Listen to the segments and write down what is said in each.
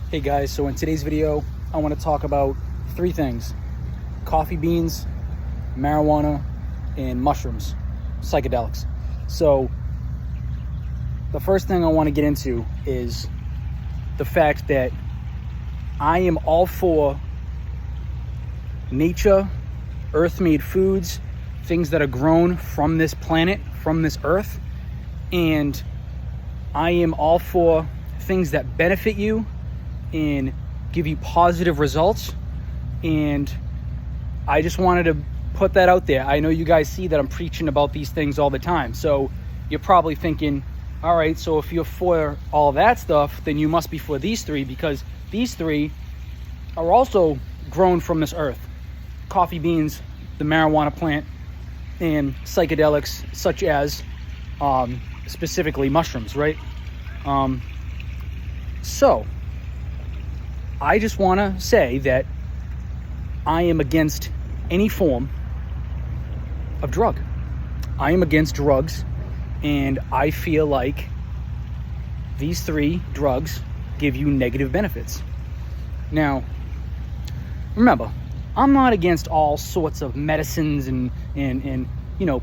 Hey guys, so in today's video, I want to talk about three things: coffee beans, marijuana, and mushrooms, psychedelics. So the first thing I want to get into is the fact that I am all for nature, earth-made foods, things that are grown from this planet, from this earth, and I am all for things that benefit you and give you positive results. And I just wanted to put that out there. I know you guys see that I'm preaching about these things all the time, so you're probably thinking, all right, so if you're for all that stuff, then you must be for these three, because these three are also grown from this earth: coffee beans, the marijuana plant, and psychedelics such as specifically mushrooms, right? So I just want to say that I am against any form of drug. I am against drugs, and I feel like these three drugs give you negative benefits. Now, remember, I'm not against all sorts of medicines and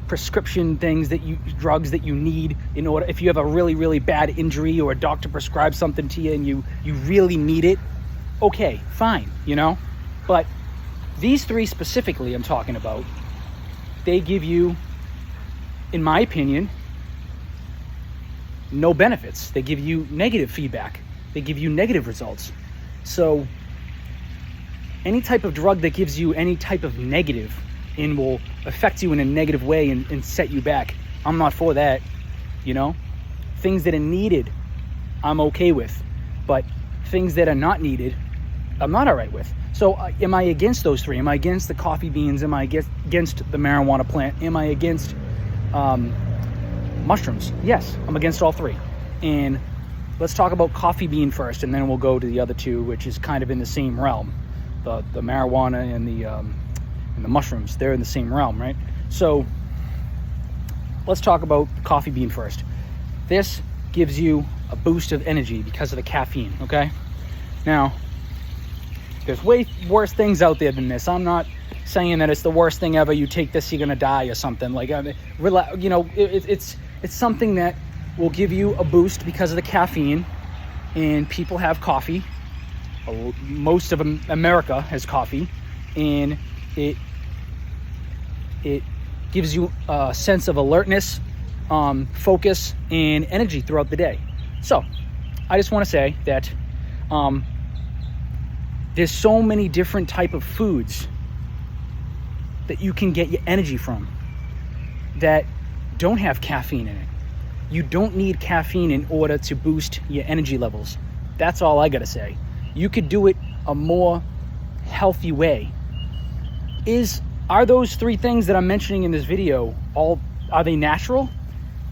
prescription things drugs that you need in order, if you have a really, really bad injury or a doctor prescribes something to you and you really need it. Okay, fine, but these three specifically I'm talking about, they give you, in my opinion, no benefits. They give you negative feedback. They give you negative results. So any type of drug that gives you any type of negative and will affect you in a negative way and set you back, I'm not for that. Things that are needed, I'm okay with, but things that are not needed, I'm not all right with. So am I against those three? Am I against the coffee beans? Am I against the marijuana plant? Am I against mushrooms? Yes, I'm against all three. And let's talk about coffee bean first, and then we'll go to the other two, which is kind of in the same realm. The marijuana and the mushrooms, they're in the same realm, right? So let's talk about coffee bean first. This gives you a boost of energy because of the caffeine, okay? Now, there's way worse things out there than this. I'm not saying that it's the worst thing ever. You take this, you're gonna die or something. Like, it's something that will give you a boost because of the caffeine. And people have coffee. Most of America has coffee, and it gives you a sense of alertness, focus, and energy throughout the day. So I just want to say that there's so many different type of foods that you can get your energy from that don't have caffeine in it. You don't need caffeine in order to boost your energy levels. That's all I gotta say. You could do it a more healthy way. Are those three things that I'm mentioning in this video, are they natural?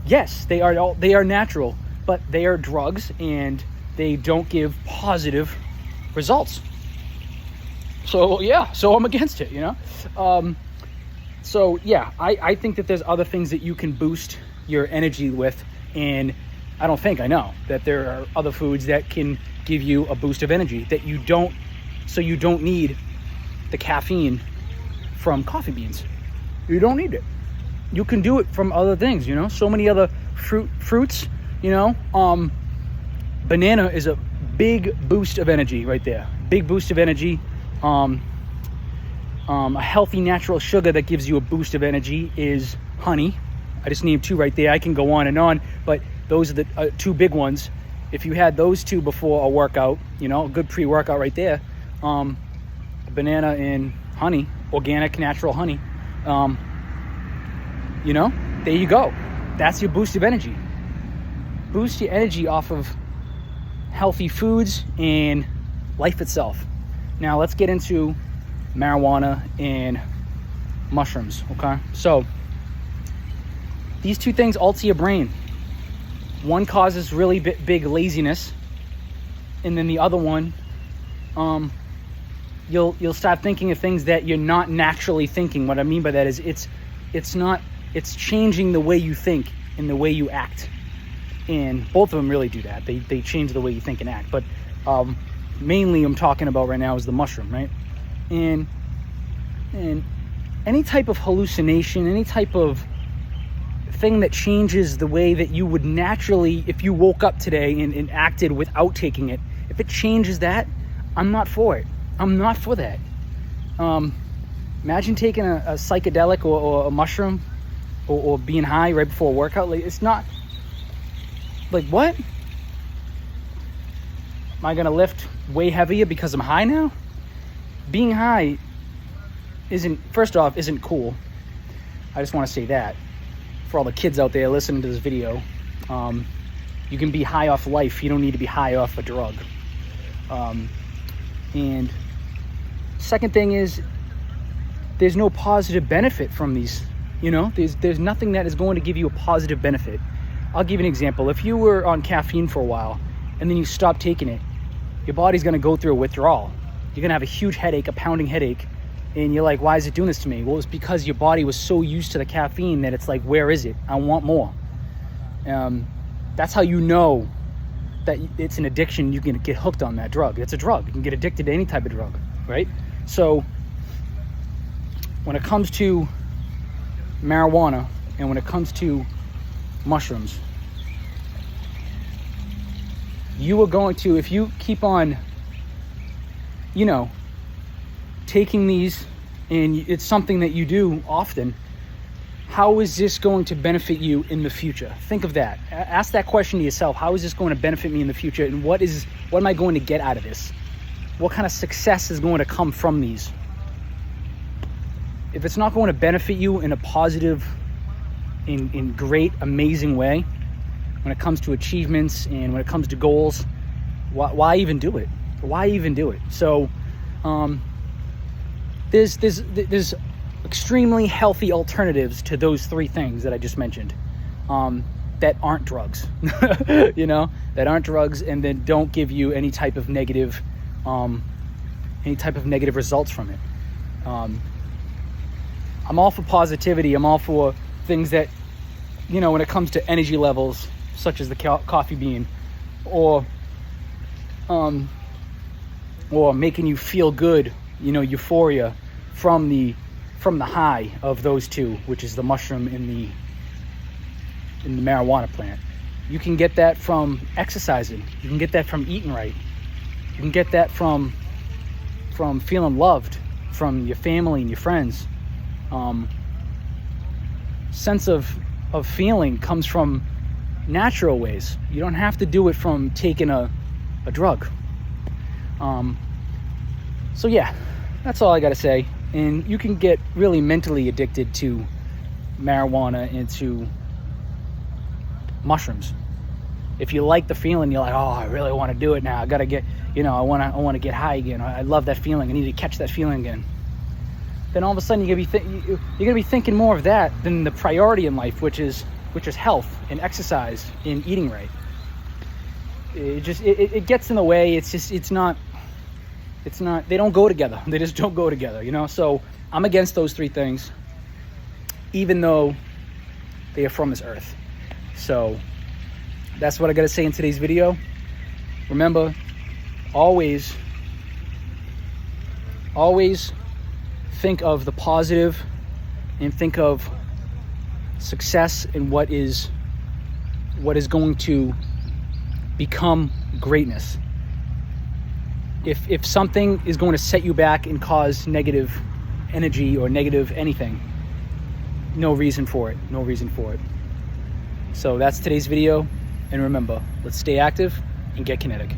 Yes, they are natural, but they are drugs and they don't give positive results. So yeah, so I'm against it, So yeah, I think that there's other things that you can boost your energy with, and I know that there are other foods that can give you a boost of energy that you don't need the caffeine from coffee beans. You don't need it. You can do it from other things, so many other fruits, banana is a big boost of energy right there. Big boost of energy. A healthy natural sugar that gives you a boost of energy is honey. I just named two right there. I can go on and on, but those are the two big ones. If you had those two before a workout, a good pre-workout right there, banana and honey, organic natural honey, there you go. That's your boost of energy. Boost your energy off of healthy foods and life itself. Now let's get into marijuana and mushrooms, okay? So these two things alter your brain. One causes really big laziness, and then the other one, you'll start thinking of things that you're not naturally thinking. What I mean by that is it's changing the way you think and the way you act. And both of them really do that. They change the way you think and act. But mainly I'm talking about right now is the mushroom, right? And any type of hallucination, any type of thing that changes the way that you would naturally, if you woke up today and acted without taking it, if it changes that, I'm not for it. I'm not for that. Imagine taking a psychedelic or a mushroom or being high right before a workout. Like, it's not, like, what? Am I gonna lift way heavier because I'm high now? Being high first off, isn't cool. I just want to say that for all the kids out there listening to this video. You can be high off life. You don't need to be high off a drug. And second thing is, there's no positive benefit from these. You know, there's nothing that is going to give you a positive benefit. I'll give you an example. If you were on caffeine for a while and then you stop taking it, your body's going to go through a withdrawal. You're going to have a huge headache, a pounding headache, and you're like, why is it doing this to me? Well, it's because your body was so used to the caffeine that it's like, where is it? I want more. That's how you know that it's an addiction. You can get hooked on that drug. It's a drug. You can get addicted to any type of drug, right? So when it comes to marijuana and when it comes to mushrooms, you are going to, if you keep on, you know, taking these and it's something that you do often, how is this going to benefit you in the future? Think of that. Ask that question to yourself. How is this going to benefit me in the future? And what am I going to get out of this? What kind of success is going to come from these? If it's not going to benefit you in a positive, in great, amazing way, when it comes to achievements and when it comes to goals, why even do it? Why even do it? So there's extremely healthy alternatives to those three things that I just mentioned, that aren't drugs. You know, that aren't drugs, and then don't give you any type of negative results from it. I'm all for positivity. I'm all for things that, you know, when it comes to energy levels, such as the coffee bean, or making you feel good, you know, euphoria from the high of those two, which is the mushroom and the marijuana plant. You can get that from exercising. You can get that from eating right. You can get that from feeling loved from your family and your friends. Sense of feeling comes from natural ways. You don't have to do it from taking a drug. So yeah, that's all I gotta say. And you can get really mentally addicted to marijuana and to mushrooms. If you like the feeling, you're like, oh, I really want to do it now. I gotta get, you know, I want to get high again. I love that feeling. I need to catch that feeling again. Then all of a sudden you're gonna be thinking more of that than the priority in life, which is health and exercise and eating right. It gets in the way. It's not, they don't go together. They just don't go together, you know? So I'm against those three things, even though they are from this earth. So that's what I got to say in today's video. Remember, always think of the positive and think of success and what is going to become greatness. If something is going to set you back and cause negative energy or negative anything, no reason for it. So that's today's video. And remember, let's stay active and get kinetic.